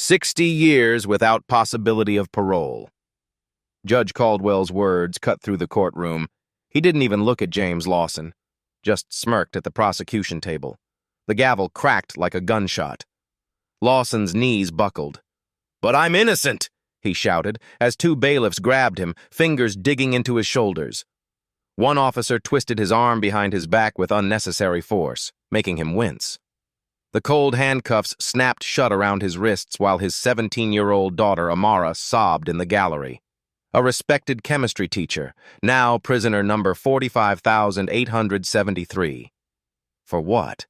60 years without possibility of parole. Judge Caldwell's words cut through the courtroom. He didn't even look at James Lawson, just smirked at the prosecution table. The gavel cracked like a gunshot. Lawson's knees buckled. "But I'm innocent!" he shouted, as two bailiffs grabbed him, fingers digging into his shoulders. One officer twisted his arm behind his back with unnecessary force, making him wince. The cold handcuffs snapped shut around his wrists while his 17-year-old daughter, Amara, sobbed in the gallery. A respected chemistry teacher, now prisoner number 45,873. For what?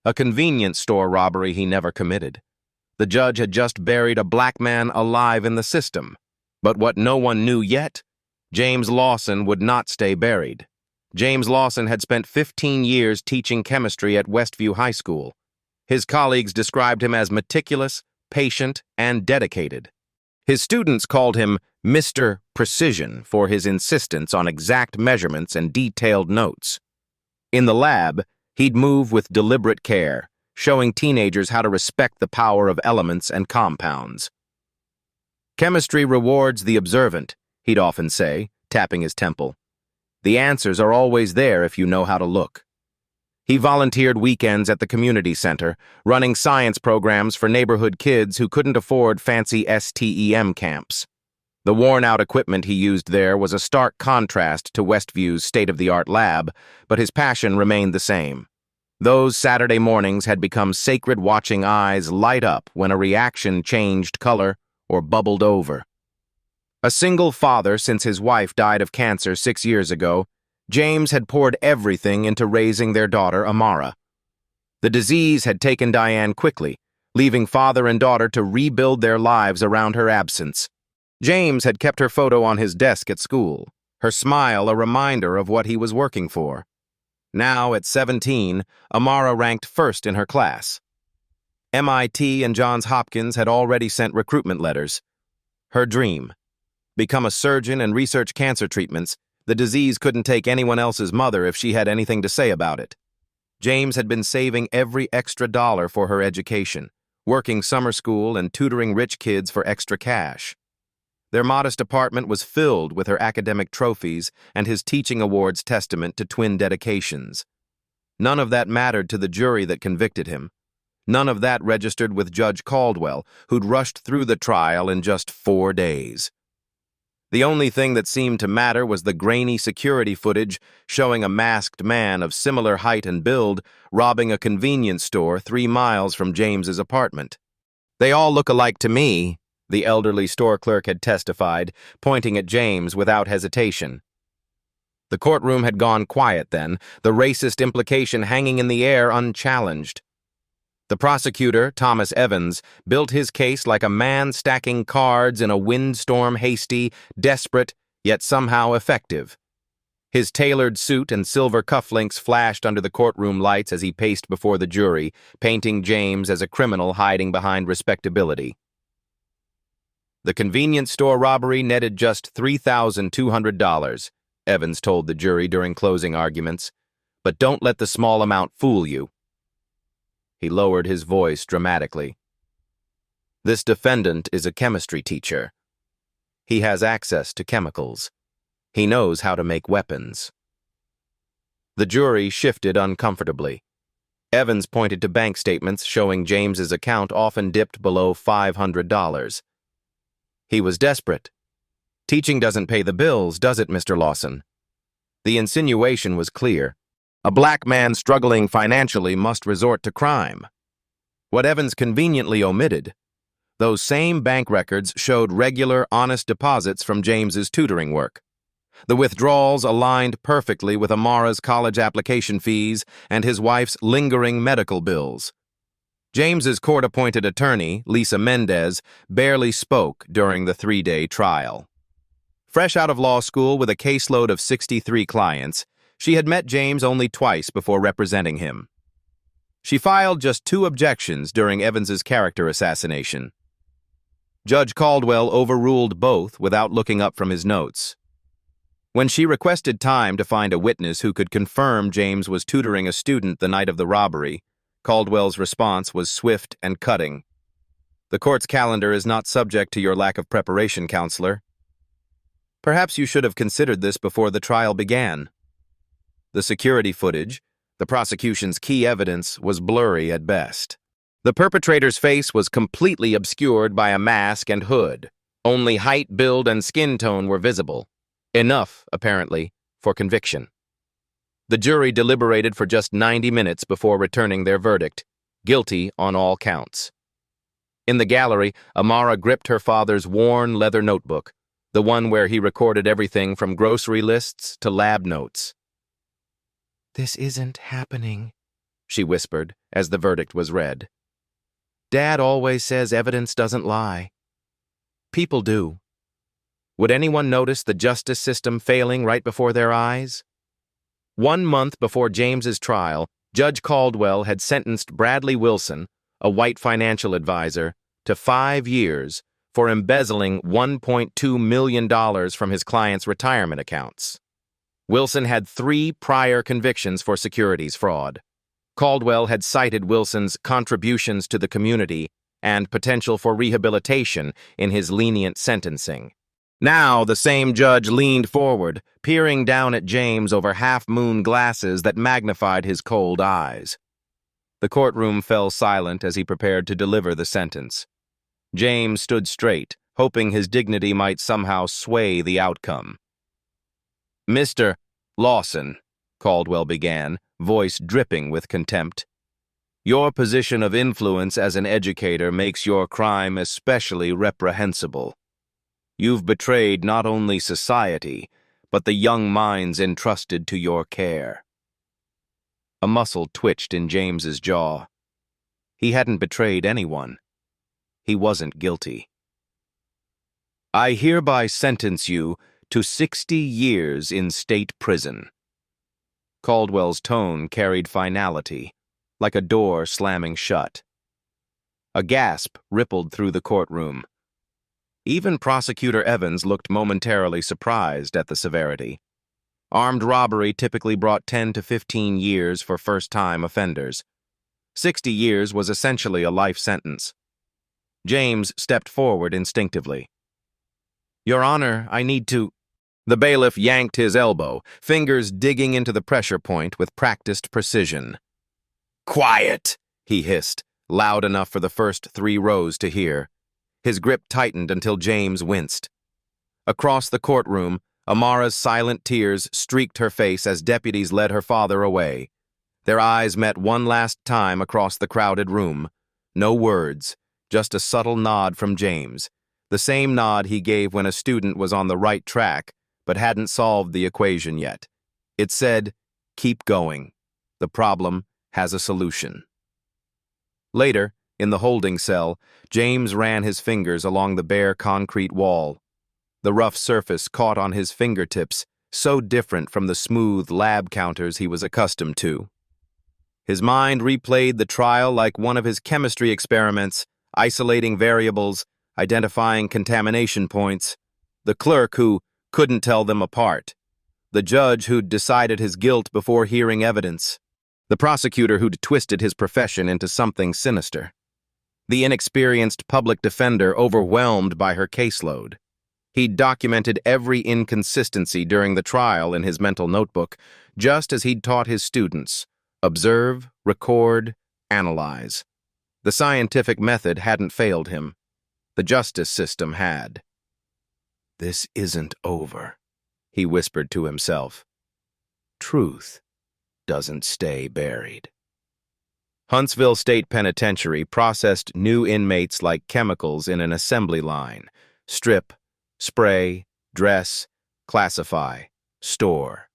A convenience store robbery he never committed. The judge had just buried a black man alive in the system. But what no one knew yet, James Lawson would not stay buried. James Lawson had spent 15 years teaching chemistry at Westview High School. His colleagues described him as meticulous, patient, and dedicated. His students called him Mr. Precision for his insistence on exact measurements and detailed notes. In the lab, he'd move with deliberate care, showing teenagers how to respect the power of elements and compounds. "Chemistry rewards the observant," he'd often say, tapping his temple. "The answers are always there if you know how to look." He volunteered weekends at the community center, running science programs for neighborhood kids who couldn't afford fancy STEM camps. The worn-out equipment he used there was a stark contrast to Westview's state-of-the-art lab, but his passion remained the same. Those Saturday mornings had become sacred, watching eyes light up when a reaction changed color or bubbled over. A single father since his wife died of cancer 6 years ago, James had poured everything into raising their daughter, Amara. The disease had taken Diane quickly, leaving father and daughter to rebuild their lives around her absence. James had kept her photo on his desk at school, her smile a reminder of what he was working for. Now, at 17, Amara ranked first in her class. MIT and Johns Hopkins had already sent recruitment letters. Her dream: become a surgeon and research cancer treatments. The disease couldn't take anyone else's mother if she had anything to say about it. James had been saving every extra dollar for her education, working summer school and tutoring rich kids for extra cash. Their modest apartment was filled with her academic trophies and his teaching awards testament to twin dedications. None of that mattered to the jury that convicted him. None of that registered with Judge Caldwell, who'd rushed through the trial in just 4 days. The only thing that seemed to matter was the grainy security footage showing a masked man of similar height and build robbing a convenience store 3 miles from James's apartment. "They all look alike to me," the elderly store clerk had testified, pointing at James without hesitation. The courtroom had gone quiet then, the racist implication hanging in the air unchallenged. The prosecutor, Thomas Evans, built his case like a man stacking cards in a windstorm, hasty, desperate, yet somehow effective. His tailored suit and silver cufflinks flashed under the courtroom lights as he paced before the jury, painting James as a criminal hiding behind respectability. The convenience store robbery netted just $3,200, Evans told the jury during closing arguments. "But don't let the small amount fool you." He lowered his voice dramatically. "This defendant is a chemistry teacher. He has access to chemicals. He knows how to make weapons." The jury shifted uncomfortably. Evans pointed to bank statements showing James's account often dipped below $500. He was desperate. "Teaching doesn't pay the bills, does it, Mr. Lawson?" The insinuation was clear. A black man struggling financially must resort to crime. What Evans conveniently omitted: those same bank records showed regular, honest deposits from James's tutoring work. The withdrawals aligned perfectly with Amara's college application fees and his wife's lingering medical bills. James's court-appointed attorney, Lisa Mendez, barely spoke during the 3-day trial. Fresh out of law school with a caseload of 63 clients, she had met James only twice before representing him. She filed just 2 objections during Evans's character assassination. Judge Caldwell overruled both without looking up from his notes. When she requested time to find a witness who could confirm James was tutoring a student the night of the robbery, Caldwell's response was swift and cutting. The court's calendar is not subject to your lack of preparation, counselor. Perhaps you should have considered this before the trial began. The security footage, the prosecution's key evidence, was blurry at best. The perpetrator's face was completely obscured by a mask and hood. Only height, build, and skin tone were visible. Enough, apparently, for conviction. The jury deliberated for just 90 minutes before returning their verdict, guilty on all counts. In the gallery, Amara gripped her father's worn leather notebook, the one where he recorded everything from grocery lists to lab notes. "This isn't happening," she whispered as the verdict was read. "Dad always says evidence doesn't lie. People do. Would anyone notice the justice system failing right before their eyes?" 1 month before James's trial, Judge Caldwell had sentenced Bradley Wilson, a white financial advisor, to 5 years for embezzling $1.2 million from his client's retirement accounts. Wilson had 3 prior convictions for securities fraud. Caldwell had cited Wilson's contributions to the community and potential for rehabilitation in his lenient sentencing. Now the same judge leaned forward, peering down at James over half-moon glasses that magnified his cold eyes. The courtroom fell silent as he prepared to deliver the sentence. James stood straight, hoping his dignity might somehow sway the outcome. "Mr. Lawson," Caldwell began, voice dripping with contempt, "your position of influence as an educator makes your crime especially reprehensible. You've betrayed not only society, but the young minds entrusted to your care." A muscle twitched in James's jaw. He hadn't betrayed anyone. He wasn't guilty. "I hereby sentence you to 60 years in state prison." Caldwell's tone carried finality, like a door slamming shut. A gasp rippled through the courtroom. Even Prosecutor Evans looked momentarily surprised at the severity. Armed robbery typically brought 10 to 15 years for first-time offenders. 60 years was essentially a life sentence. James stepped forward instinctively. "Your Honor, I need to—" The bailiff yanked his elbow, fingers digging into the pressure point with practiced precision. "Quiet!" he hissed, loud enough for the first 3 rows to hear. His grip tightened until James winced. Across the courtroom, Amara's silent tears streaked her face as deputies led her father away. Their eyes met one last time across the crowded room. No words, just a subtle nod from James, the same nod he gave when a student was on the right track but hadn't solved the equation yet. It said, "Keep going. The problem has a solution." Later, in the holding cell, James ran his fingers along the bare concrete wall. The rough surface caught on his fingertips, so different from the smooth lab counters he was accustomed to. His mind replayed the trial like one of his chemistry experiments, isolating variables, identifying contamination points. The clerk who couldn't tell them apart. The judge who'd decided his guilt before hearing evidence. The prosecutor who'd twisted his profession into something sinister. The inexperienced public defender overwhelmed by her caseload. He'd documented every inconsistency during the trial in his mental notebook, just as he'd taught his students. Observe, record, analyze. The scientific method hadn't failed him. The justice system had. "This isn't over," he whispered to himself. "Truth doesn't stay buried." Huntsville State Penitentiary processed new inmates like chemicals in an assembly line. Strip, spray, dress, classify, store.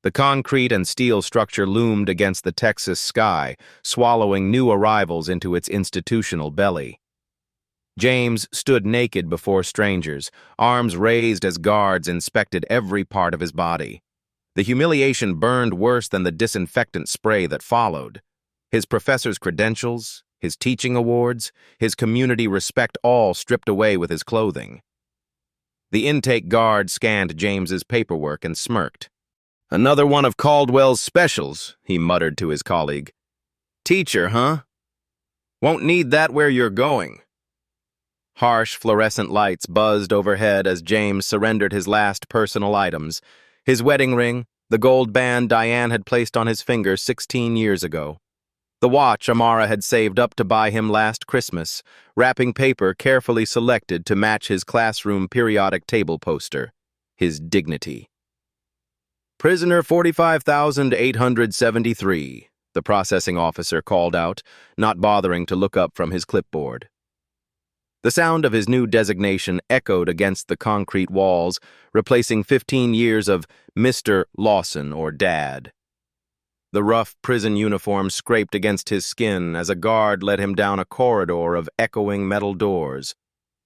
The concrete and steel structure loomed against the Texas sky, swallowing new arrivals into its institutional belly. James stood naked before strangers, arms raised as guards inspected every part of his body. The humiliation burned worse than the disinfectant spray that followed. His professor's credentials, his teaching awards, his community respect all stripped away with his clothing. The intake guard scanned James's paperwork and smirked. "Another one of Caldwell's specials," he muttered to his colleague. "Teacher, huh? Won't need that where you're going." Harsh fluorescent lights buzzed overhead as James surrendered his last personal items. His wedding ring, the gold band Diane had placed on his finger 16 years ago. The watch Amara had saved up to buy him last Christmas, wrapping paper carefully selected to match his classroom periodic table poster. His dignity. Prisoner 45,873, the processing officer called out, not bothering to look up from his clipboard. The sound of his new designation echoed against the concrete walls, replacing 15 years of Mr. Lawson or Dad. The rough prison uniform scraped against his skin as a guard led him down a corridor of echoing metal doors.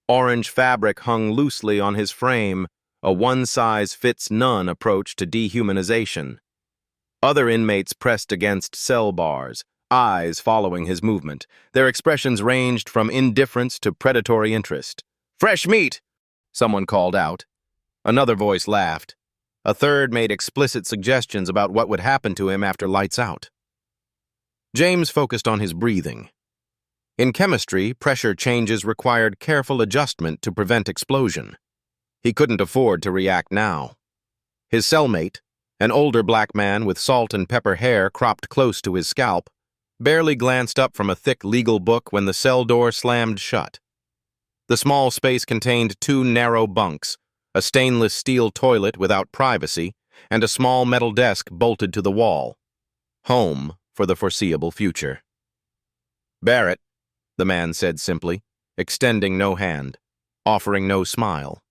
Orange fabric hung loosely on his frame, a one-size-fits-none approach to dehumanization. Other inmates pressed against cell bars, eyes following his movement. Their expressions ranged from indifference to predatory interest. "Fresh meat!" someone called out. Another voice laughed. A third made explicit suggestions about what would happen to him after lights out. James focused on his breathing. In chemistry, pressure changes required careful adjustment to prevent explosion. He couldn't afford to react now. His cellmate, an older black man with salt and pepper hair cropped close to his scalp, barely glanced up from a thick legal book when the cell door slammed shut. The small space contained two narrow bunks, a stainless steel toilet without privacy, and a small metal desk bolted to the wall. Home for the foreseeable future. "Barrett," the man said simply, extending no hand, offering no smile.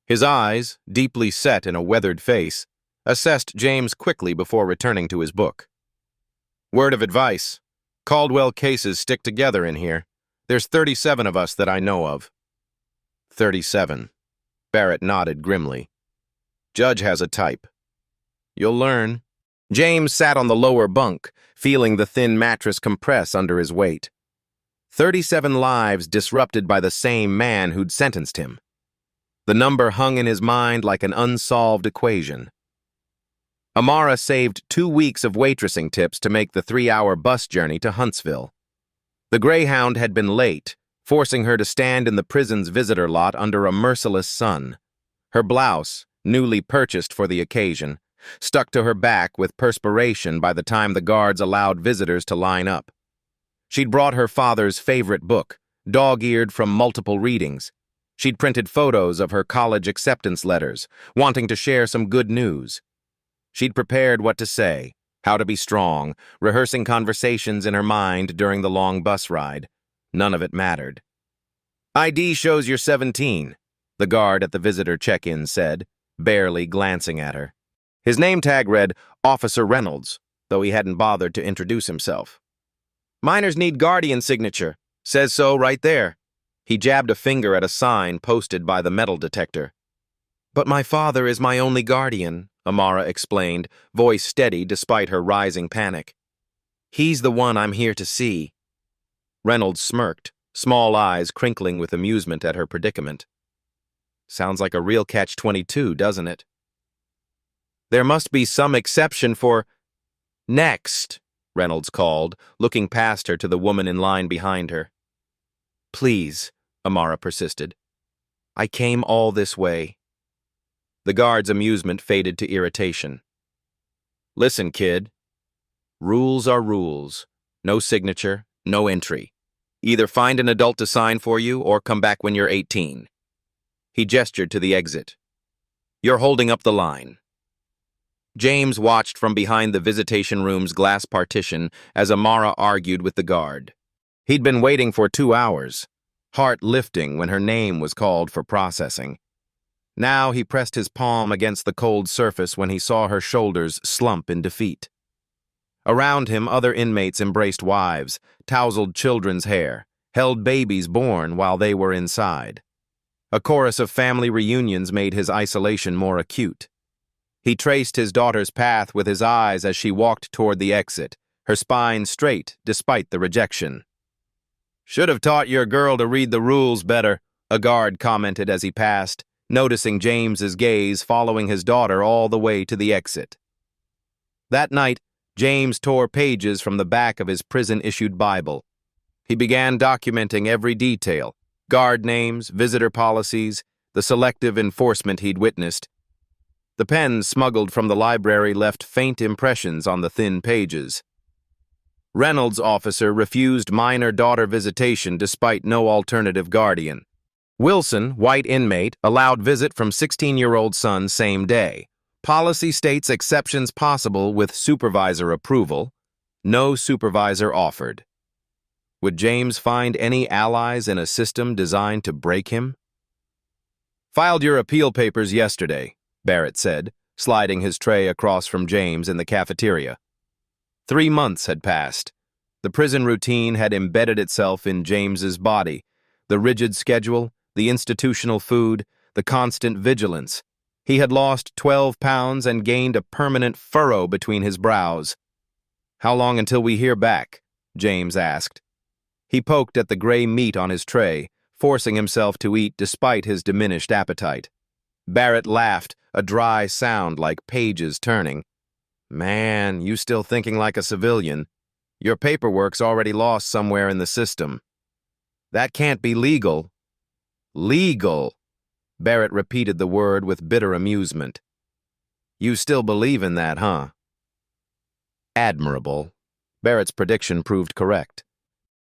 His eyes, deeply set in a weathered face, assessed James quickly before returning to his book. "Word of advice. Caldwell cases stick together in here. There's 37 of us that I know of." 37. Barrett nodded grimly. "Judge has a type." "You'll learn." James sat on the lower bunk, feeling the thin mattress compress under his weight. 37 lives disrupted by the same man who'd sentenced him. The number hung in his mind like an unsolved equation. Amara saved 2 weeks of waitressing tips to make the 3-hour bus journey to Huntsville. The Greyhound had been late, forcing her to stand in the prison's visitor lot under a merciless sun. Her blouse, newly purchased for the occasion, stuck to her back with perspiration by the time the guards allowed visitors to line up. She'd brought her father's favorite book, dog-eared from multiple readings. She'd printed photos of her college acceptance letters, wanting to share some good news. She'd prepared what to say, how to be strong, rehearsing conversations in her mind during the long bus ride. None of it mattered. "ID shows you're 17, the guard at the visitor check-in said, barely glancing at her. His name tag read Officer Reynolds, though he hadn't bothered to introduce himself. "Minors need guardian signature. Says so right there." He jabbed a finger at a sign posted by the metal detector. "But my father is my only guardian," Amara explained, voice steady despite her rising panic. "He's the one I'm here to see." Reynolds smirked, small eyes crinkling with amusement at her predicament. "Sounds like a real catch-22, doesn't it?" "There must be some exception for—" "Next," Reynolds called, looking past her to the woman in line behind her. "Please," Amara persisted. "I came all this way." The guard's amusement faded to irritation. "Listen, kid. Rules are rules. No signature, no entry. Either find an adult to sign for you or come back when you're 18. He gestured to the exit. "You're holding up the line." James watched from behind the visitation room's glass partition as Amara argued with the guard. He'd been waiting for 2 hours, heart lifting when her name was called for processing. Now he pressed his palm against the cold surface when he saw her shoulders slump in defeat. Around him, other inmates embraced wives, tousled children's hair, held babies born while they were inside. A chorus of family reunions made his isolation more acute. He traced his daughter's path with his eyes as she walked toward the exit, her spine straight despite the rejection. "Should have taught your girl to read the rules better," a guard commented as he passed, noticing James's gaze following his daughter all the way to the exit. That night, James tore pages from the back of his prison-issued Bible. He began documenting every detail, Guard names, visitor policies, the selective enforcement he'd witnessed. The pens smuggled from the library left faint impressions on the thin pages. Reynolds' officer refused minor daughter visitation despite no alternative guardian. Wilson, white inmate, allowed visit from 16-year-old son same day. Policy states exceptions possible with supervisor approval. No supervisor offered. Would James find any allies in a system designed to break him? "Filed your appeal papers yesterday," Barrett said, sliding his tray across from James in the cafeteria. 3 months had passed. The prison routine had embedded itself in James's body. The rigid schedule, the institutional food, the constant vigilance. He had lost 12 pounds and gained a permanent furrow between his brows. "How long until we hear back?" James asked. He poked at the gray meat on his tray, forcing himself to eat despite his diminished appetite. Barrett laughed, a dry sound like pages turning. "Man, you still thinking like a civilian. Your paperwork's already lost somewhere in the system." "That can't be legal." "Legal," Barrett repeated the word with bitter amusement. "You still believe in that, huh?" Admirable. Barrett's prediction proved correct.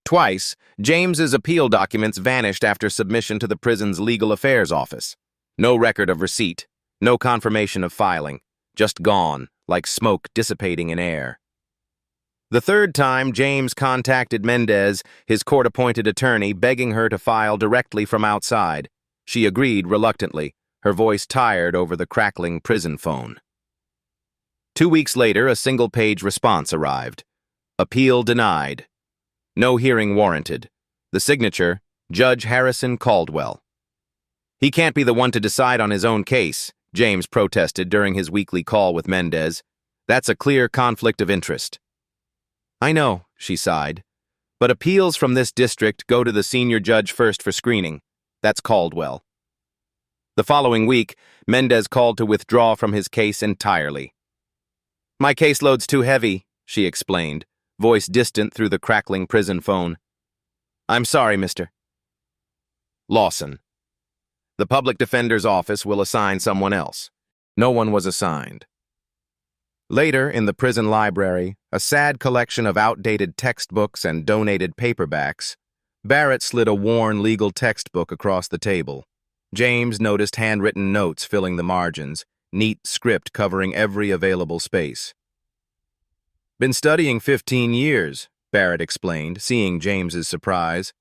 Twice, James's appeal documents vanished after submission to the prison's legal affairs office. No record of receipt, no confirmation of filing, just gone, like smoke dissipating in air. The third time, James contacted Mendez, his court-appointed attorney, begging her to file directly from outside. She agreed reluctantly, her voice tired over the crackling prison phone. 2 weeks later, a single-page response arrived. Appeal denied. No hearing warranted. The signature, Judge Harrison Caldwell. "He can't be the one to decide on his own case," James protested during his weekly call with Mendez. "That's a clear conflict of interest." "I know," she sighed, "but appeals from this district go to the senior judge first for screening. That's Caldwell." The following week, Mendez called to withdraw from his case entirely. "My caseload's too heavy," she explained, voice distant through the crackling prison phone. "I'm sorry, Mr. Lawson. The public defender's office will assign someone else." No one was assigned. Later, in the prison library, a sad collection of outdated textbooks and donated paperbacks, Barrett slid a worn legal textbook across the table. James noticed handwritten notes filling the margins, neat script covering every available space. "Been studying 15 years, Barrett explained, seeing James's surprise.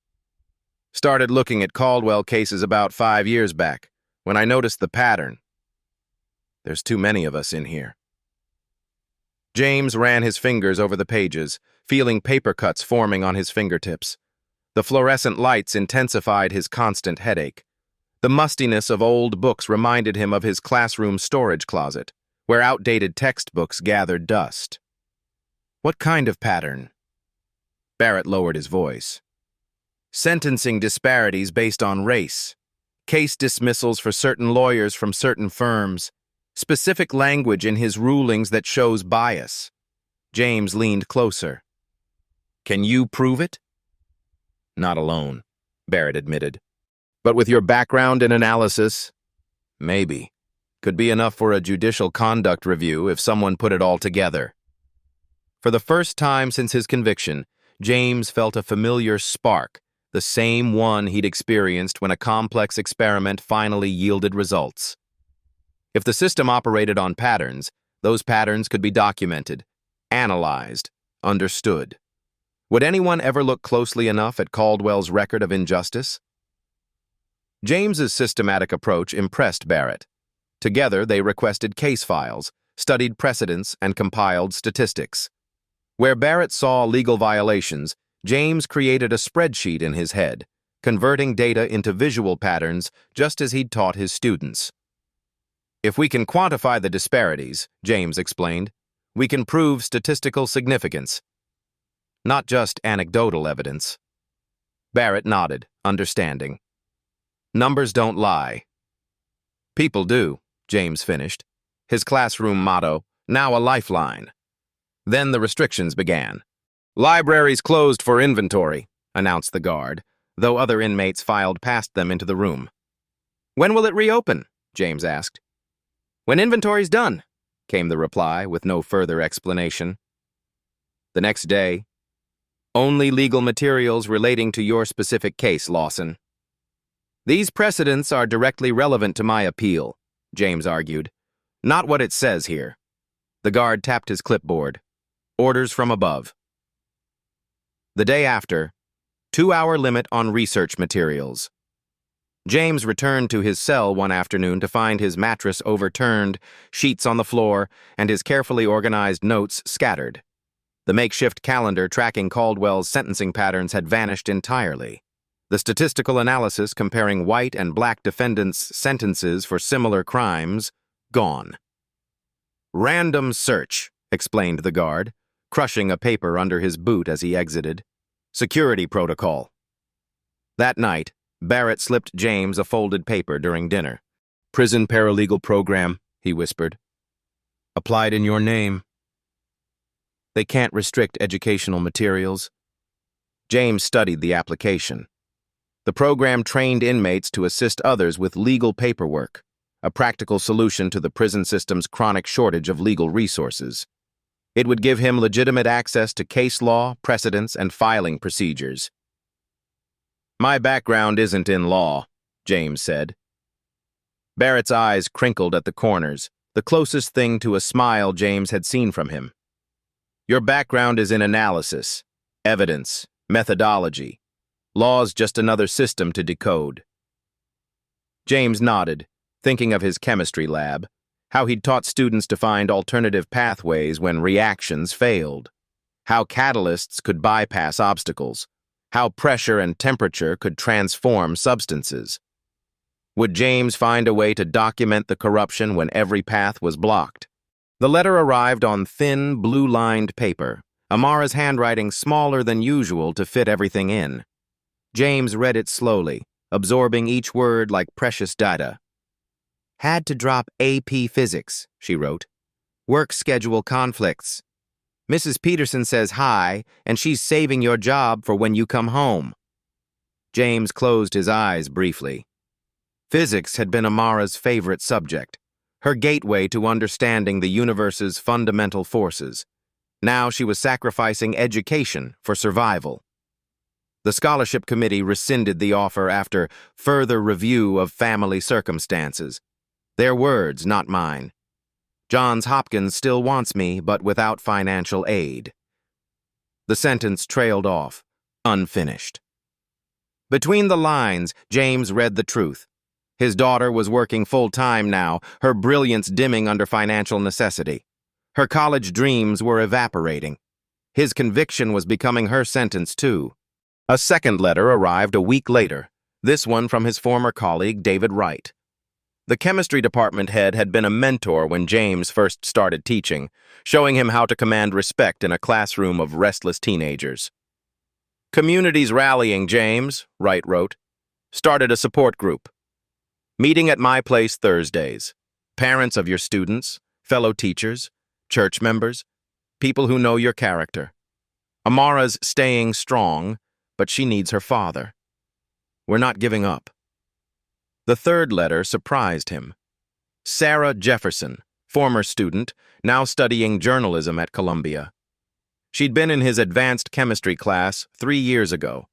"Started looking at Caldwell cases about 5 years back, when I noticed the pattern. There's too many of us in here." James ran his fingers over the pages, feeling paper cuts forming on his fingertips. The fluorescent lights intensified his constant headache. The mustiness of old books reminded him of his classroom storage closet, where outdated textbooks gathered dust. "What kind of pattern?" Barrett lowered his voice. "Sentencing disparities based on race. Case dismissals for certain lawyers from certain firms. Specific language in his rulings that shows bias." James leaned closer. "Can you prove it?" "Not alone," Barrett admitted. "But with your background in analysis, maybe. Could be enough for a judicial conduct review if someone put it all together." For the first time since his conviction, James felt a familiar spark, the same one he'd experienced when a complex experiment finally yielded results. If the system operated on patterns, those patterns could be documented, analyzed, understood. Would anyone ever look closely enough at Caldwell's record of injustice? James's systematic approach impressed Barrett. Together, they requested case files, studied precedents, and compiled statistics. Where Barrett saw legal violations, James created a spreadsheet in his head, converting data into visual patterns just as he'd taught his students. "If we can quantify the disparities," James explained, "we can prove statistical significance. Not just anecdotal evidence." Barrett nodded, understanding. "Numbers don't lie." "People do," James finished, his classroom motto, now a lifeline. Then the restrictions began. "Libraries closed for inventory," announced the guard. though other inmates filed past them into the room. "When will it reopen?" James asked. "When inventory's done," came the reply, with no further explanation. The next day, "Only legal materials relating to your specific case, Lawson." "These precedents are directly relevant to my appeal," James argued. "Not what it says here." The guard tapped his clipboard. "Orders from above." The day after, 2-hour limit on research materials. James returned to his cell one afternoon to find his mattress overturned, sheets on the floor, and his carefully organized notes scattered. The makeshift calendar tracking Caldwell's sentencing patterns had vanished entirely. The statistical analysis comparing white and black defendants' sentences for similar crimes, gone. "Random search," explained the guard, crushing a paper under his boot as he exited. "Security protocol." That night, Barrett slipped James a folded paper during dinner. "Prison paralegal program," he whispered. "Applied in your name. They can't restrict educational materials." James studied the application. The program trained inmates to assist others with legal paperwork, a practical solution to the prison system's chronic shortage of legal resources. It would give him legitimate access to case law, precedents, and filing procedures. "My background isn't in law," James said. Barrett's eyes crinkled at the corners, the closest thing to a smile James had seen from him. "Your background is in analysis, evidence, methodology. Law's just another system to decode." James nodded, thinking of his chemistry lab, how he'd taught students to find alternative pathways when reactions failed, how catalysts could bypass obstacles, how pressure and temperature could transform substances. Would James find a way to document the corruption when every path was blocked? The letter arrived on thin, blue-lined paper, Amara's handwriting smaller than usual to fit everything in. James read it slowly, absorbing each word like precious data. "Had to drop AP Physics," she wrote. "Work schedule conflicts. Mrs. Peterson says hi, and she's saving your job for when you come home." James closed his eyes briefly. Physics had been Amara's favorite subject, her gateway to understanding the universe's fundamental forces. Now she was sacrificing education for survival. The scholarship committee rescinded the offer after further review of family circumstances. Their words, not mine. "Johns Hopkins still wants me, but without financial aid." The sentence trailed off, unfinished. Between the lines, James read the truth. His daughter was working full-time now, her brilliance dimming under financial necessity. Her college dreams were evaporating. His conviction was becoming her sentence, too. A second letter arrived a week later, this one from his former colleague, David Wright. The chemistry department head had been a mentor when James first started teaching, showing him how to command respect in a classroom of restless teenagers. "Community's rallying, James," Wright wrote. "Started a support group. Meeting at my place Thursdays. Parents of your students, fellow teachers, church members, people who know your character. Amara's staying strong, but she needs her father. We're not giving up." The third letter surprised him. Sarah Jefferson, former student, now studying journalism at Columbia. She'd been in his advanced chemistry class 3 years ago.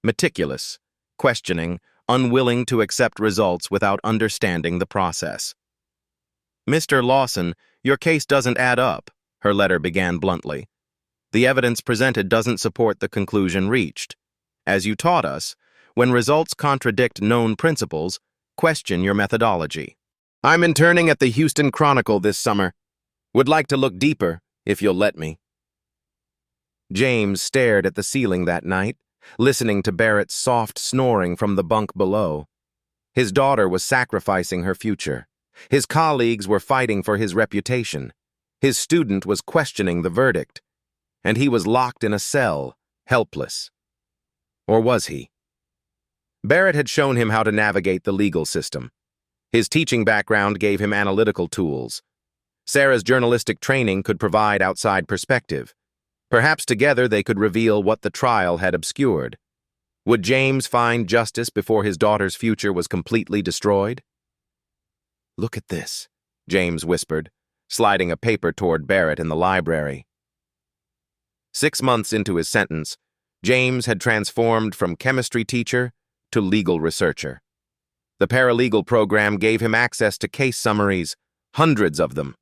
Meticulous, questioning, unwilling to accept results without understanding the process. "Mr. Lawson, your case doesn't add up," her letter began bluntly. "The evidence presented doesn't support the conclusion reached. As you taught us, when results contradict known principles, question your methodology. I'm interning at the Houston Chronicle this summer. Would like to look deeper, if you'll let me." James stared at the ceiling that night, listening to Barrett's soft snoring from the bunk below. His daughter was sacrificing her future. His colleagues were fighting for his reputation. His student was questioning the verdict. And he was locked in a cell, helpless. Or was he? Barrett had shown him how to navigate the legal system. His teaching background gave him analytical tools. Sarah's journalistic training could provide outside perspective. Perhaps together they could reveal what the trial had obscured. Would James find justice before his daughter's future was completely destroyed? "Look at this," James whispered, sliding a paper toward Barrett in the library. 6 months into his sentence, James had transformed from chemistry teacher to legal researcher. The paralegal program gave him access to case summaries, hundreds of them.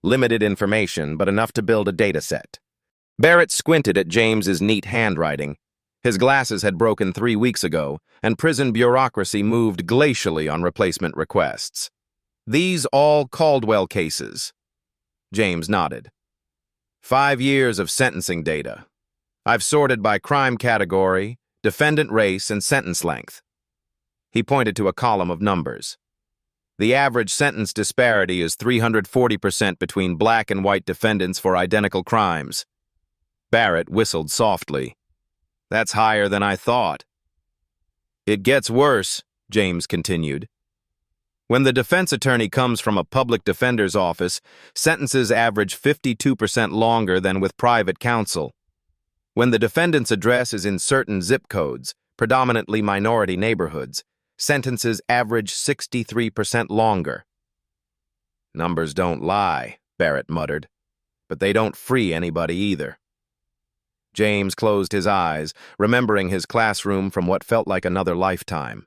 Limited information, but enough to build a data set. Barrett squinted at James's neat handwriting. His glasses had broken 3 weeks ago, and prison bureaucracy moved glacially on replacement requests. "These all Caldwell cases." James nodded. 5 years of sentencing data. I've sorted by crime category, defendant race, and sentence length. He pointed to a column of numbers. The average sentence disparity is 340% between black and white defendants for identical crimes. Barrett whistled softly. "That's higher than I thought." "It gets worse," James continued. "When the defense attorney comes from a public defender's office, sentences average 52% longer than with private counsel. When the defendant's address is in certain zip codes, predominantly minority neighborhoods, sentences average 63% longer." "Numbers don't lie," Barrett muttered, "but they don't free anybody either." James closed his eyes, remembering his classroom from what felt like another lifetime.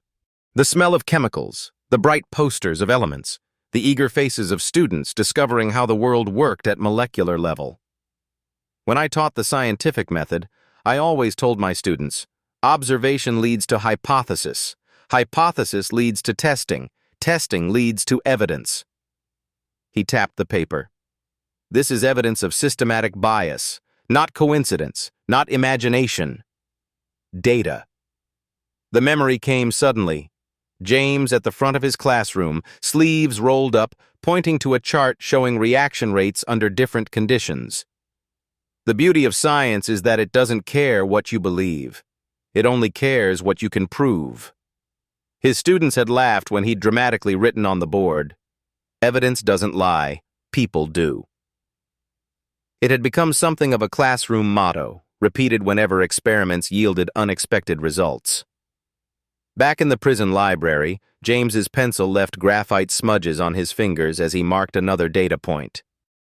The smell of chemicals, the bright posters of elements, the eager faces of students discovering how the world worked at molecular level. When I taught the scientific method, I always told my students, observation leads to hypothesis. Hypothesis leads to testing. Testing leads to evidence. He tapped the paper. "This is evidence of systematic bias, not coincidence, not imagination. Data." The memory came suddenly. James at the front of his classroom, sleeves rolled up, pointing to a chart showing reaction rates under different conditions. The beauty of science is that it doesn't care what you believe. It only cares what you can prove. His students had laughed when he'd dramatically written on the board, "Evidence doesn't lie, people do." It had become something of a classroom motto, repeated whenever experiments yielded unexpected results. Back in the prison library, James's pencil left graphite smudges on his fingers as he marked another data point.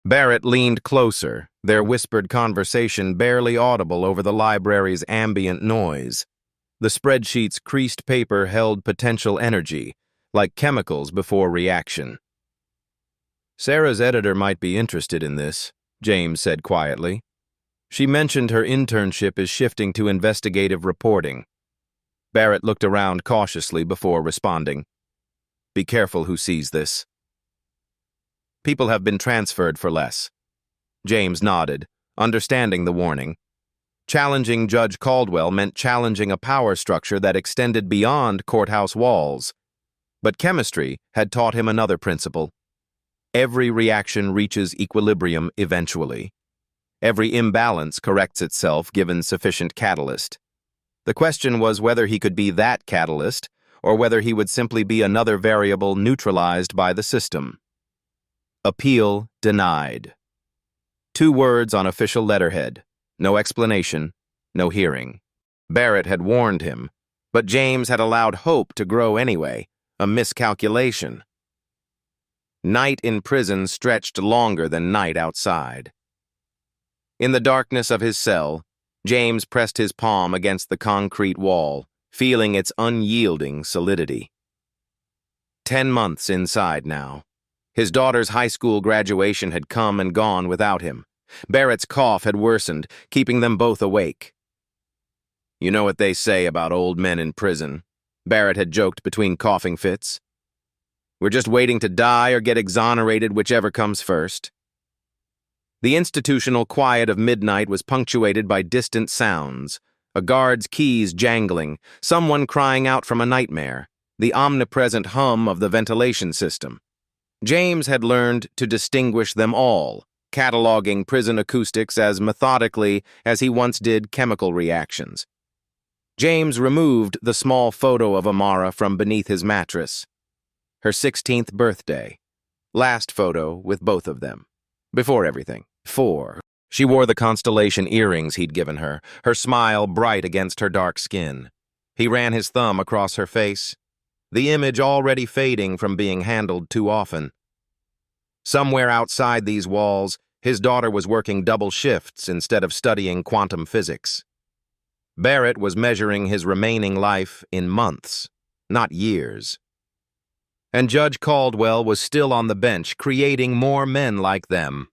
Barrett leaned closer, their whispered conversation barely audible over the library's ambient noise. The spreadsheet's creased paper held potential energy, like chemicals before reaction. "Sarah's editor might be interested in this," James said quietly. "She mentioned her internship is shifting to investigative reporting." Barrett looked around cautiously before responding. "Be careful who sees this." "People have been transferred for less." James nodded, understanding the warning. Challenging Judge Caldwell meant challenging a power structure that extended beyond courthouse walls. But chemistry had taught him another principle. Every reaction reaches equilibrium eventually. Every imbalance corrects itself given sufficient catalyst. The question was whether he could be that catalyst, or whether he would simply be another variable neutralized by the system. Appeal denied. 2 words on official letterhead. No explanation, no hearing. Barrett had warned him, but James had allowed hope to grow anyway, a miscalculation. Night in prison stretched longer than night outside. In the darkness of his cell, James pressed his palm against the concrete wall, feeling its unyielding solidity. 10 months inside now. His daughter's high school graduation had come and gone without him. Barrett's cough had worsened, keeping them both awake. "You know what they say about old men in prison," Barrett had joked between coughing fits. "We're just waiting to die or get exonerated, whichever comes first." The institutional quiet of midnight was punctuated by distant sounds, a guard's keys jangling, someone crying out from a nightmare, the omnipresent hum of the ventilation system. James had learned to distinguish them all, cataloging prison acoustics as methodically as he once did chemical reactions. James removed the small photo of Amara from beneath his mattress. Her 16th birthday. Last photo with both of them. Before everything. She wore the constellation earrings he'd given her, her smile bright against her dark skin. He ran his thumb across her face, the image already fading from being handled too often. Somewhere outside these walls, his daughter was working double shifts instead of studying quantum physics. Barrett was measuring his remaining life in months, not years. And Judge Caldwell was still on the bench, creating more men like them.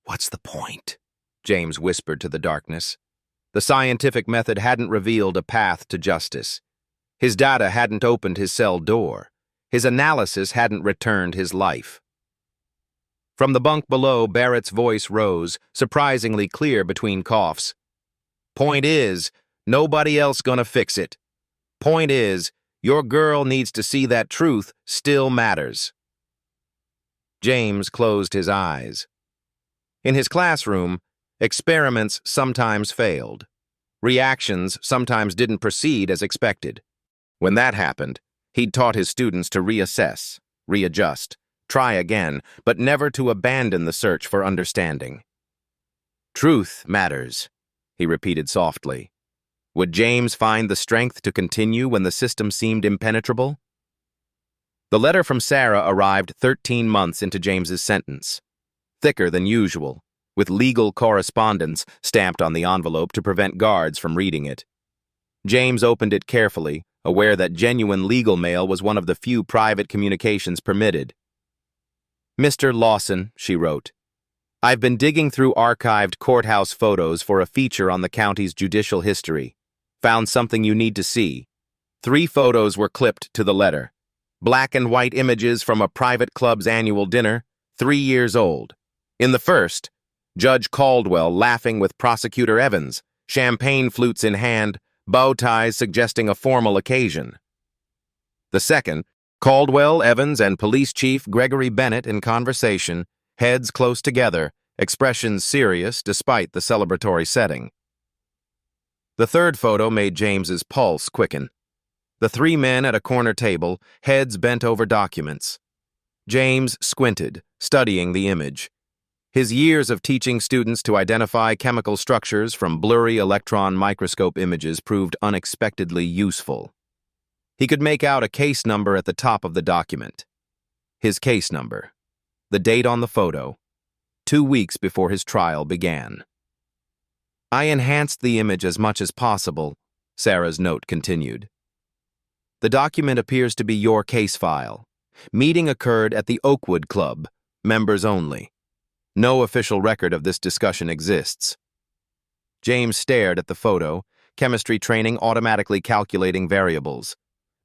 "What's the point?" James whispered to the darkness. The scientific method hadn't revealed a path to justice. His data hadn't opened his cell door. His analysis hadn't returned his life. From the bunk below, Barrett's voice rose, surprisingly clear between coughs. "Point is, nobody else gonna fix it. Point is, your girl needs to see that truth still matters." James closed his eyes. In his classroom, experiments sometimes failed. Reactions sometimes didn't proceed as expected. When that happened, he'd taught his students to reassess, readjust, try again, but never to abandon the search for understanding. "Truth matters," he repeated softly. Would James find the strength to continue when the system seemed impenetrable? The letter from Sarah arrived 13 months into James's sentence. Thicker than usual, with legal correspondence stamped on the envelope to prevent guards from reading it. James opened it carefully, aware that genuine legal mail was one of the few private communications permitted. "Mr. Lawson," she wrote, "I've been digging through archived courthouse photos for a feature on the county's judicial history. Found something you need to see." 3 photos were clipped to the letter. Black and white images from a private club's annual dinner, 3 years old. In the first, Judge Caldwell laughing with Prosecutor Evans, champagne flutes in hand, bow ties suggesting a formal occasion. The second, Caldwell, Evans, and Police Chief Gregory Bennett in conversation, heads close together, expressions serious despite the celebratory setting. The third photo made James's pulse quicken. The 3 men at a corner table, heads bent over documents. James squinted, studying the image. His years of teaching students to identify chemical structures from blurry electron microscope images proved unexpectedly useful. He could make out a case number at the top of the document. His case number. The date on the photo. 2 weeks before his trial began. "I enhanced the image as much as possible," Sarah's note continued. "The document appears to be your case file. Meeting occurred at the Oakwood Club, members only. No official record of this discussion exists." James stared at the photo, chemistry training automatically calculating variables.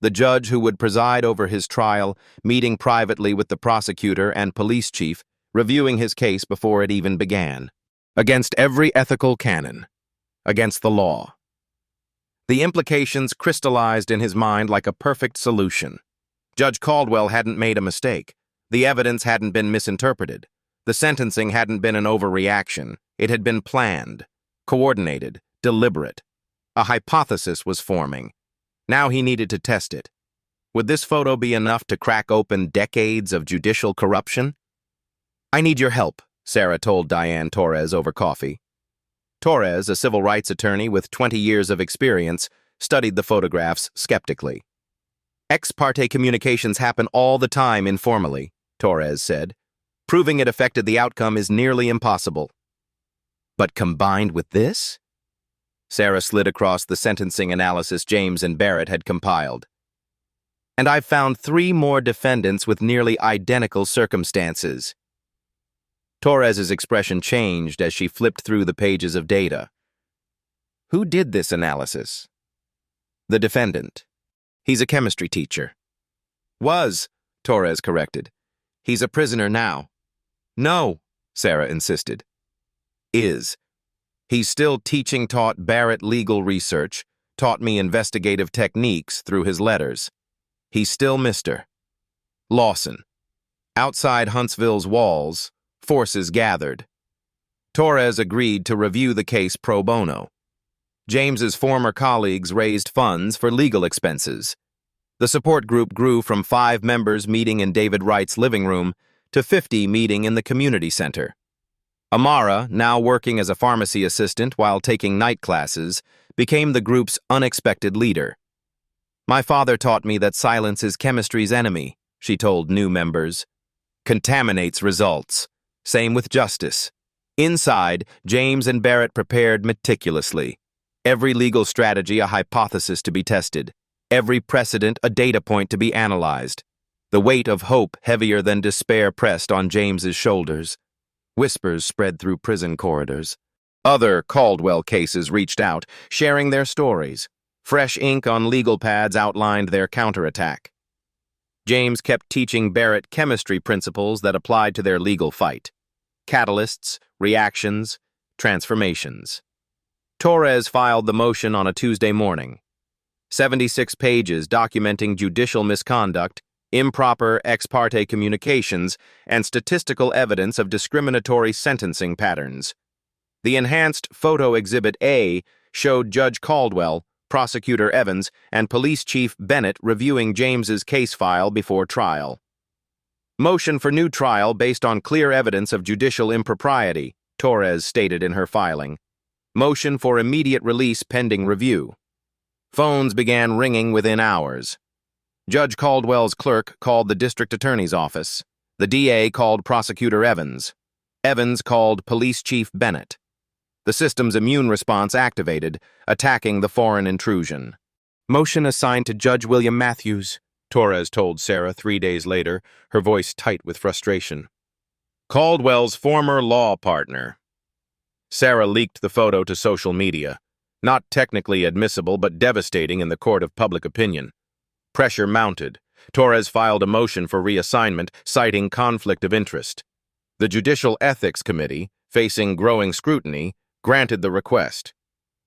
The judge who would preside over his trial, meeting privately with the prosecutor and police chief, reviewing his case before it even began. Against every ethical canon. Against the law. The implications crystallized in his mind like a perfect solution. Judge Caldwell hadn't made a mistake. The evidence hadn't been misinterpreted. The sentencing hadn't been an overreaction. It had been planned, coordinated, deliberate. A hypothesis was forming. Now he needed to test it. Would this photo be enough to crack open decades of judicial corruption? "I need your help," Sarah told Diane Torres over coffee. Torres, a civil rights attorney with 20 years of experience, studied the photographs skeptically. "Ex parte communications happen all the time informally," Torres said. "Proving it affected the outcome is nearly impossible." "But combined with this?" Sarah slid across the sentencing analysis James and Barrett had compiled. "And I've found 3 more defendants with nearly identical circumstances." Torres's expression changed as she flipped through the pages of data. "Who did this analysis?" "The defendant. He's a chemistry teacher." "Was," Torres corrected. "He's a prisoner now." "No," Sarah insisted. "Is. He's still taught Barrett legal research, taught me investigative techniques through his letters. He's still Mr. Lawson." Outside Huntsville's walls, forces gathered. Torres agreed to review the case pro bono. James's former colleagues raised funds for legal expenses. The support group grew from 5 members meeting in David Wright's living room to 50 meeting in the community center. Amara, now working as a pharmacy assistant while taking night classes, became the group's unexpected leader. "My father taught me that silence is chemistry's enemy," she told new members. "Contaminates results. Same with justice." Inside, James and Barrett prepared meticulously. Every legal strategy a hypothesis to be tested. Every precedent a data point to be analyzed. The weight of hope heavier than despair pressed on James's shoulders. Whispers spread through prison corridors. Other Caldwell cases reached out, sharing their stories. Fresh ink on legal pads outlined their counterattack. James kept teaching Barrett chemistry principles that applied to their legal fight. Catalysts, reactions, transformations. Torres filed the motion on a Tuesday morning. 76 pages documenting judicial misconduct, improper ex parte communications, and statistical evidence of discriminatory sentencing patterns. The enhanced photo Exhibit A showed Judge Caldwell, Prosecutor Evans, and Police Chief Bennett reviewing James's case file before trial. "Motion for new trial based on clear evidence of judicial impropriety," Torres stated in her filing. "Motion for immediate release pending review." Phones began ringing within hours. Judge Caldwell's clerk called the district attorney's office. The DA called Prosecutor Evans. Evans called Police Chief Bennett. The system's immune response activated, attacking the foreign intrusion. "Motion assigned to Judge William Matthews," Torres told Sarah 3 days later, her voice tight with frustration. Caldwell's former law partner. Sarah leaked the photo to social media. Not technically admissible, but devastating in the court of public opinion. Pressure mounted. Torres filed a motion for reassignment, citing conflict of interest. The Judicial Ethics Committee, facing growing scrutiny, granted the request.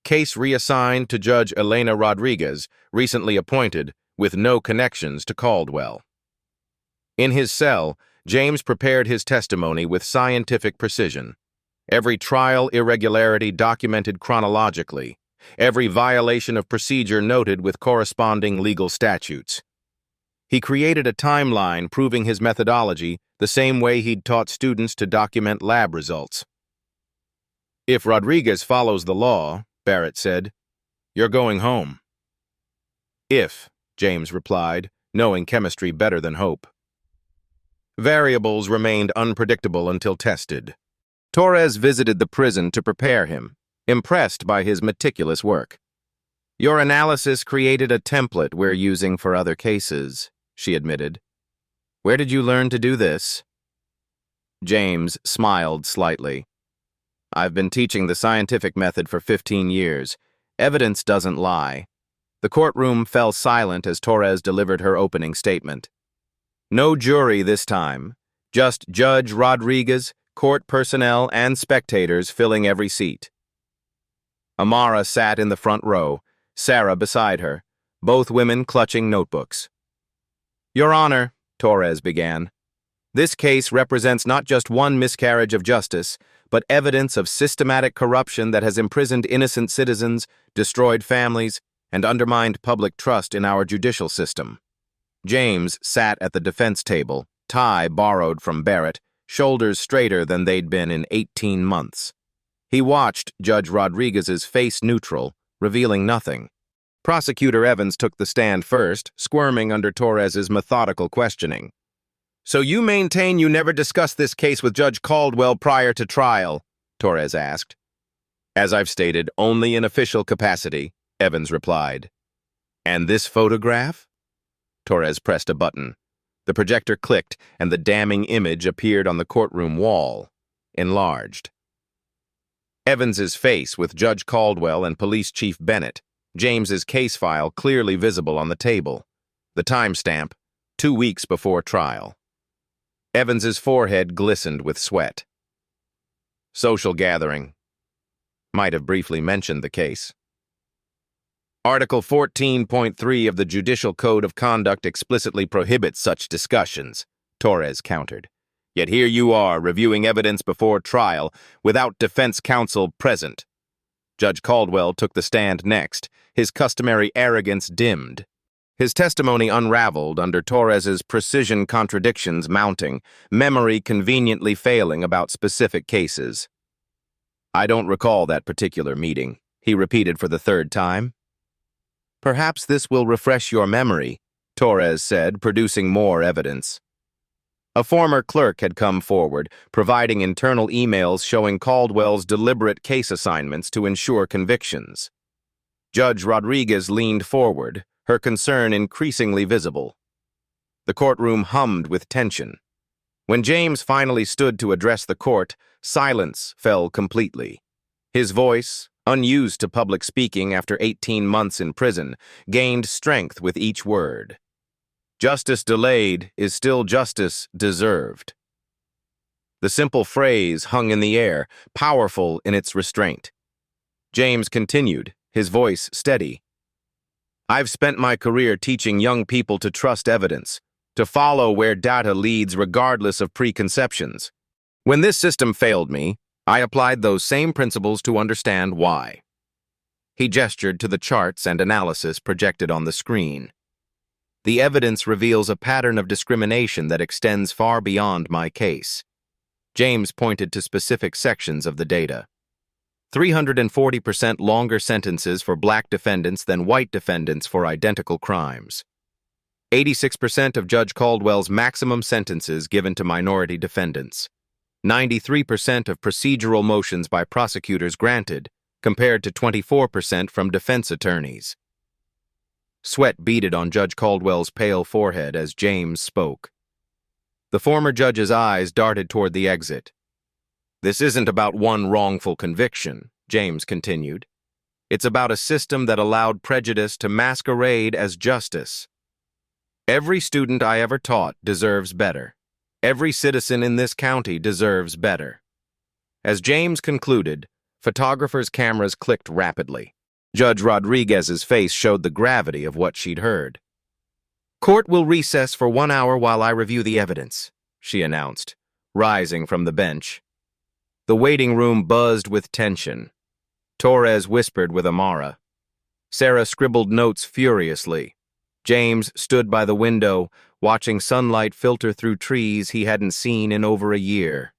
Case reassigned to Judge Elena Rodriguez, recently appointed, with no connections to Caldwell. In his cell, James prepared his testimony with scientific precision. Every trial irregularity documented chronologically. Every violation of procedure noted with corresponding legal statutes. He created a timeline proving his methodology the same way he'd taught students to document lab results. "If Rodriguez follows the law," Barrett said, "you're going home." "If," James replied, knowing chemistry better than hope. Variables remained unpredictable until tested. Torres visited the prison to prepare him, impressed by his meticulous work. "Your analysis created a template we're using for other cases," she admitted. "Where did you learn to do this?" James smiled slightly. "I've been teaching the scientific method for 15 years. Evidence doesn't lie." The courtroom fell silent as Torres delivered her opening statement. No jury this time, just Judge Rodriguez, court personnel, and spectators filling every seat. Amara sat in the front row, Sarah beside her, both women clutching notebooks. "Your Honor," Torres began, "this case represents not just one miscarriage of justice, but evidence of systematic corruption that has imprisoned innocent citizens, destroyed families, and undermined public trust in our judicial system." James sat at the defense table, tie borrowed from Barrett, shoulders straighter than they'd been in 18 months. He watched Judge Rodriguez's face neutral, revealing nothing. Prosecutor Evans took the stand first, squirming under Torres's methodical questioning. "So you maintain you never discussed this case with Judge Caldwell prior to trial?" Torres asked. "As I've stated, only in official capacity," Evans replied. "And this photograph?" Torres pressed a button. The projector clicked, and the damning image appeared on the courtroom wall, enlarged. Evans's face with Judge Caldwell and Police Chief Bennett, James's case file clearly visible on the table. The timestamp, 2 weeks before trial. Evans's forehead glistened with sweat. Social gathering. Might have briefly mentioned the case. Article 14.3 of the Judicial Code of Conduct explicitly prohibits such discussions, Torres countered. Yet here you are, reviewing evidence before trial, without defense counsel present. Judge Caldwell took the stand next, his customary arrogance dimmed. His testimony unraveled under Torres's precision contradictions mounting, memory conveniently failing about specific cases. "I don't recall that particular meeting," he repeated for the third time. Perhaps this will refresh your memory, Torres said, producing more evidence. A former clerk had come forward, providing internal emails showing Caldwell's deliberate case assignments to ensure convictions. Judge Rodriguez leaned forward, her concern increasingly visible. The courtroom hummed with tension. When James finally stood to address the court, silence fell completely. His voice, unused to public speaking after 18 months in prison, gained strength with each word. Justice delayed is still justice deserved. The simple phrase hung in the air, powerful in its restraint. James continued, his voice steady. I've spent my career teaching young people to trust evidence, to follow where data leads regardless of preconceptions. When this system failed me, I applied those same principles to understand why. He gestured to the charts and analysis projected on the screen. The evidence reveals a pattern of discrimination that extends far beyond my case. James pointed to specific sections of the data. 340% longer sentences for black defendants than white defendants for identical crimes. 86% of Judge Caldwell's maximum sentences given to minority defendants. 93% of procedural motions by prosecutors granted, compared to 24% from defense attorneys. Sweat beaded on Judge Caldwell's pale forehead as James spoke. The former judge's eyes darted toward the exit. This isn't about one wrongful conviction, James continued. It's about a system that allowed prejudice to masquerade as justice. Every student I ever taught deserves better. Every citizen in this county deserves better. As James concluded, photographers' cameras clicked rapidly. Judge Rodriguez's face showed the gravity of what she'd heard. Court will recess for 1 hour while I review the evidence, she announced, rising from the bench. The waiting room buzzed with tension. Torres whispered with Amara. Sarah scribbled notes furiously. James stood by the window, watching sunlight filter through trees he hadn't seen in over a year.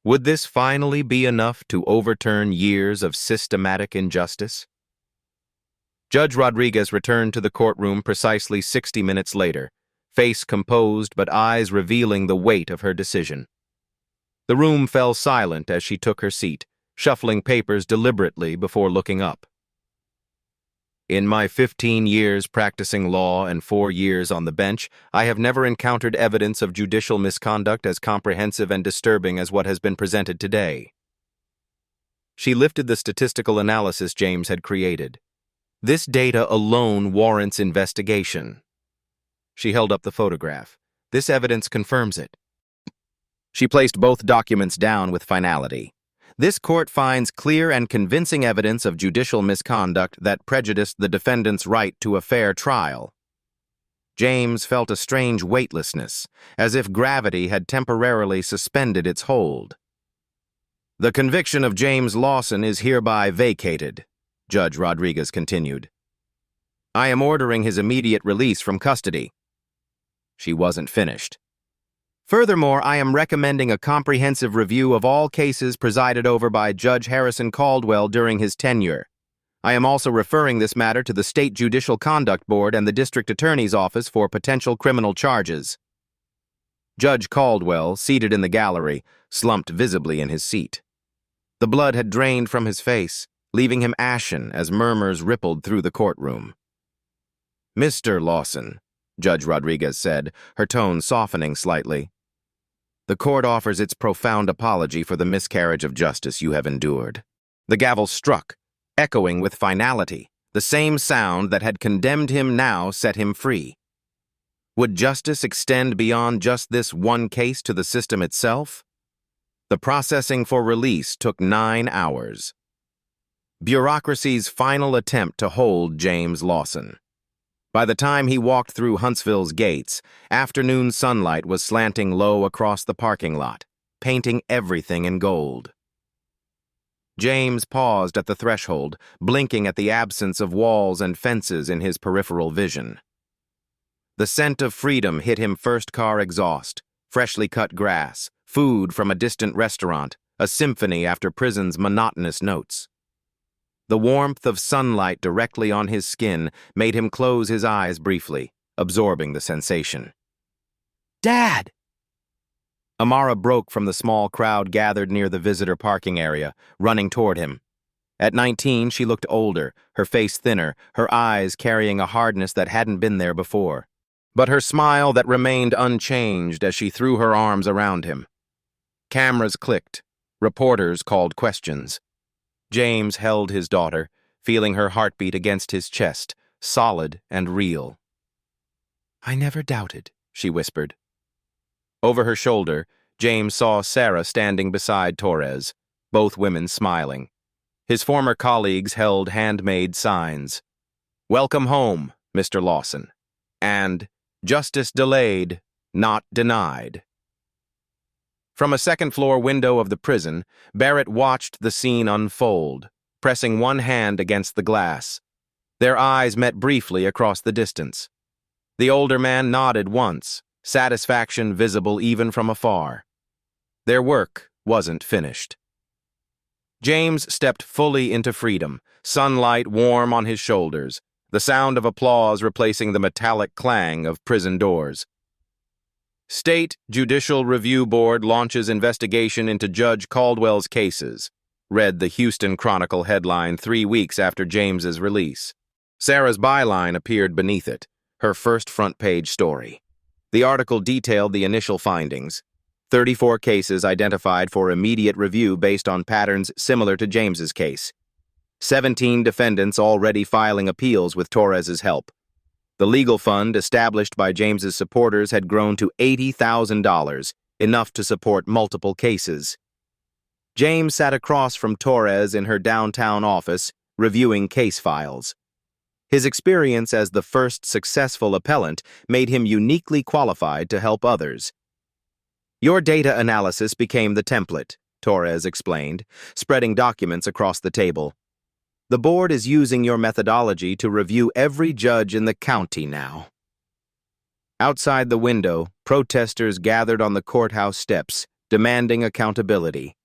Would this finally be enough to overturn years of systematic injustice? Judge Rodriguez returned to the courtroom precisely 60 minutes later, face composed but eyes revealing the weight of her decision. The room fell silent as she took her seat, shuffling papers deliberately before looking up. In my 15 years practicing law and 4 years on the bench, I have never encountered evidence of judicial misconduct as comprehensive and disturbing as what has been presented today. She lifted the statistical analysis James had created. This data alone warrants investigation. She held up the photograph. This evidence confirms it. She placed both documents down with finality. This court finds clear and convincing evidence of judicial misconduct that prejudiced the defendant's right to a fair trial. James felt a strange weightlessness, as if gravity had temporarily suspended its hold. The conviction of James Lawson is hereby vacated, Judge Rodriguez continued. I am ordering his immediate release from custody. She wasn't finished. Furthermore, I am recommending a comprehensive review of all cases presided over by Judge Harrison Caldwell during his tenure. I am also referring this matter to the State Judicial Conduct Board and the District Attorney's Office for potential criminal charges. Judge Caldwell, seated in the gallery, slumped visibly in his seat. The blood had drained from his face, leaving him ashen as murmurs rippled through the courtroom. Mr. Lawson, Judge Rodriguez said, her tone softening slightly. The court offers its profound apology for the miscarriage of justice you have endured. The gavel struck, echoing with finality. The same sound that had condemned him now set him free. Would justice extend beyond just this one case to the system itself? The processing for release took 9 hours. Bureaucracy's final attempt to hold James Lawson. By the time he walked through Huntsville's gates, afternoon sunlight was slanting low across the parking lot, painting everything in gold. James paused at the threshold, blinking at the absence of walls and fences in his peripheral vision. The scent of freedom hit him first-car exhaust, freshly cut grass, food from a distant restaurant, a symphony after prison's monotonous notes. The warmth of sunlight directly on his skin made him close his eyes briefly, absorbing the sensation. "Dad!" Amara broke from the small crowd gathered near the visitor parking area, running toward him. At 19, she looked older, her face thinner, her eyes carrying a hardness that hadn't been there before. But her smile that remained unchanged as she threw her arms around him. Cameras clicked. Reporters called questions. James held his daughter, feeling her heartbeat against his chest, solid and real. "I never doubted," she whispered. Over her shoulder, James saw Sarah standing beside Torres, both women smiling. His former colleagues held handmade signs. "Welcome home, Mr. Lawson," and "Justice delayed, not denied." From a second-floor window of the prison, Barrett watched the scene unfold, pressing one hand against the glass. Their eyes met briefly across the distance. The older man nodded once, satisfaction visible even from afar. Their work wasn't finished. James stepped fully into freedom, sunlight warm on his shoulders, the sound of applause replacing the metallic clang of prison doors. State Judicial Review Board launches investigation into Judge Caldwell's cases, read the Houston Chronicle headline 3 weeks after James's release. Sarah's byline appeared beneath it, her first front-page story. The article detailed the initial findings. 34 cases identified for immediate review based on patterns similar to James's case. 17 defendants already filing appeals with Torres's help. The legal fund established by James's supporters had grown to $80,000, enough to support multiple cases. James sat across from Torres in her downtown office, reviewing case files. His experience as the first successful appellant made him uniquely qualified to help others. "Your data analysis became the template," Torres explained, spreading documents across the table. "The board is using your methodology to review every judge in the county now." Outside the window, protesters gathered on the courthouse steps, demanding accountability.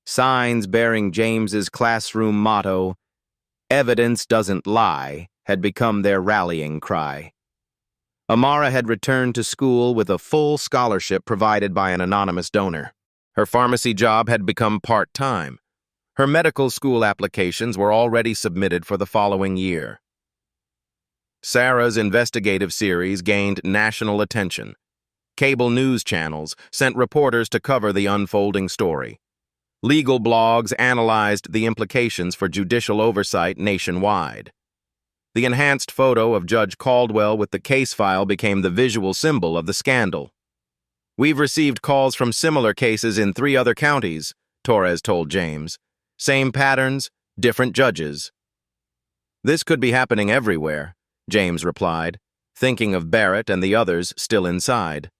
Signs bearing James's classroom motto, "Evidence doesn't lie," had become their rallying cry. Amara had returned to school with a full scholarship provided by an anonymous donor. Her pharmacy job had become part-time. Her medical school applications were already submitted for the following year. Sarah's investigative series gained national attention. Cable news channels sent reporters to cover the unfolding story. Legal blogs analyzed the implications for judicial oversight nationwide. The enhanced photo of Judge Caldwell with the case file became the visual symbol of the scandal. "We've received calls from similar cases in 3 other counties," Torres told James. "Same patterns, different judges." "This could be happening everywhere," James replied, thinking of Barrett and the others still inside.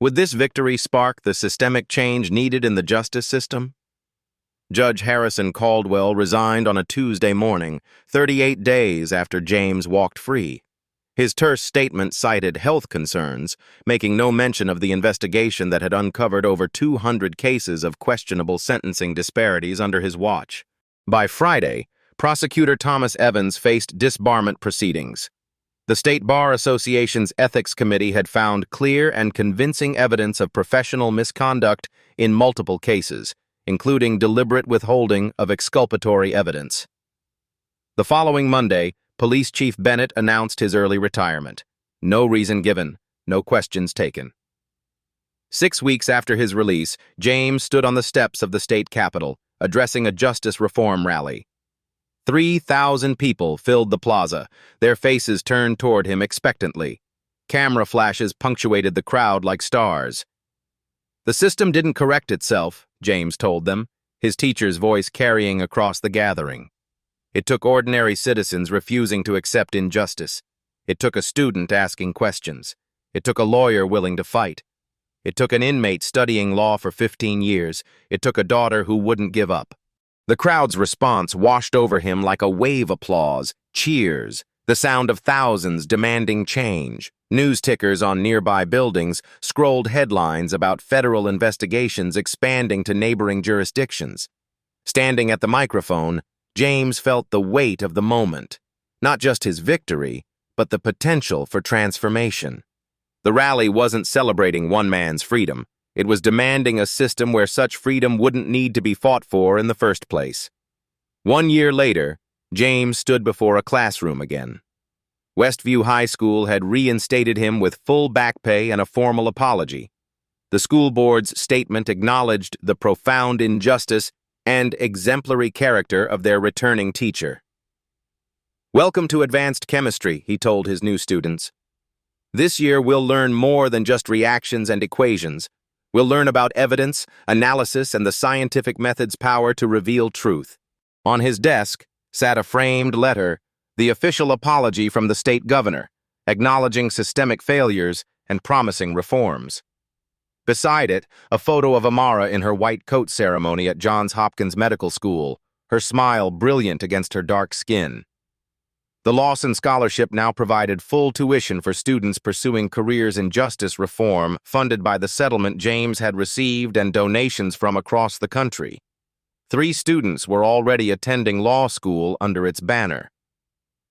Would this victory spark the systemic change needed in the justice system? Judge Harrison Caldwell resigned on a Tuesday morning, 38 days after James walked free. His terse statement cited health concerns, making no mention of the investigation that had uncovered over 200 cases of questionable sentencing disparities under his watch. By Friday, Prosecutor Thomas Evans faced disbarment proceedings. The State Bar Association's Ethics Committee had found clear and convincing evidence of professional misconduct in multiple cases, including deliberate withholding of exculpatory evidence. The following Monday, Police Chief Bennett announced his early retirement. No reason given, no questions taken. 6 weeks after his release, James stood on the steps of the state capitol, addressing a justice reform rally. 3,000 people filled the plaza, their faces turned toward him expectantly. Camera flashes punctuated the crowd like stars. "The system didn't correct itself," James told them, his teacher's voice carrying across the gathering. It took ordinary citizens refusing to accept injustice. It took a student asking questions. It took a lawyer willing to fight. It took an inmate studying law for 15 years. It took a daughter who wouldn't give up. The crowd's response washed over him like a wave applause, cheers, the sound of thousands demanding change. News tickers on nearby buildings scrolled headlines about federal investigations expanding to neighboring jurisdictions. Standing at the microphone, James felt the weight of the moment, not just his victory, but the potential for transformation. The rally wasn't celebrating one man's freedom. It was demanding a system where such freedom wouldn't need to be fought for in the first place. 1 year later, James stood before a classroom again. Westview High School had reinstated him with full back pay and a formal apology. The school board's statement acknowledged the profound injustice and exemplary character of their returning teacher. "Welcome to advanced chemistry," he told his new students. "This year we'll learn more than just reactions and equations. We'll learn about evidence, analysis, and the scientific method's power to reveal truth." On his desk sat a framed letter, the official apology from the state governor, acknowledging systemic failures and promising reforms. Beside it, a photo of Amara in her white coat ceremony at Johns Hopkins Medical School, her smile brilliant against her dark skin. The Lawson Scholarship now provided full tuition for students pursuing careers in justice reform, funded by the settlement James had received and donations from across the country. 3 students were already attending law school under its banner.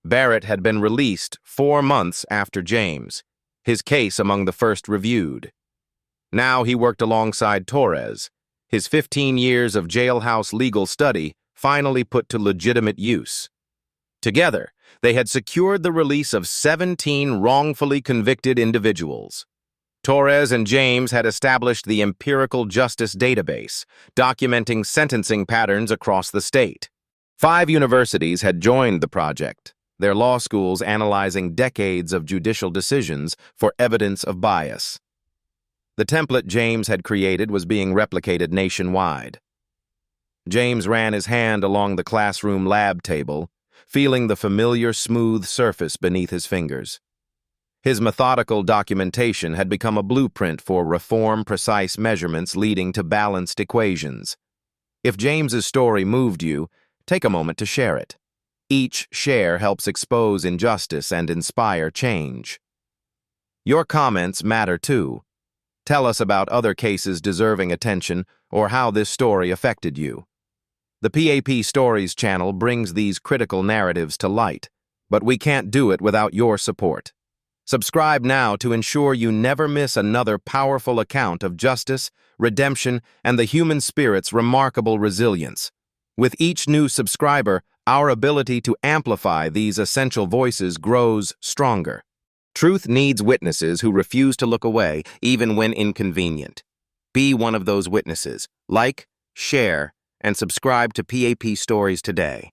Barrett had been released 4 months after James, his case among the first reviewed. Now he worked alongside Torres, his 15 years of jailhouse legal study finally put to legitimate use. Together, they had secured the release of 17 wrongfully convicted individuals. Torres and James had established the empirical justice database, documenting sentencing patterns across the state. 5 universities had joined the project, their law schools analyzing decades of judicial decisions for evidence of bias. The template James had created was being replicated nationwide. James ran his hand along the classroom lab table, feeling the familiar smooth surface beneath his fingers. His methodical documentation had become a blueprint for reform-precise measurements leading to balanced equations. If James's story moved you, take a moment to share it. Each share helps expose injustice and inspire change. Your comments matter too. Tell us about other cases deserving attention or how this story affected you. The PAP Stories channel brings these critical narratives to light, but we can't do it without your support. Subscribe now to ensure you never miss another powerful account of justice, redemption, and the human spirit's remarkable resilience. With each new subscriber, our ability to amplify these essential voices grows stronger. Truth needs witnesses who refuse to look away, even when inconvenient. Be one of those witnesses. Like, share, and subscribe to PAP Stories today.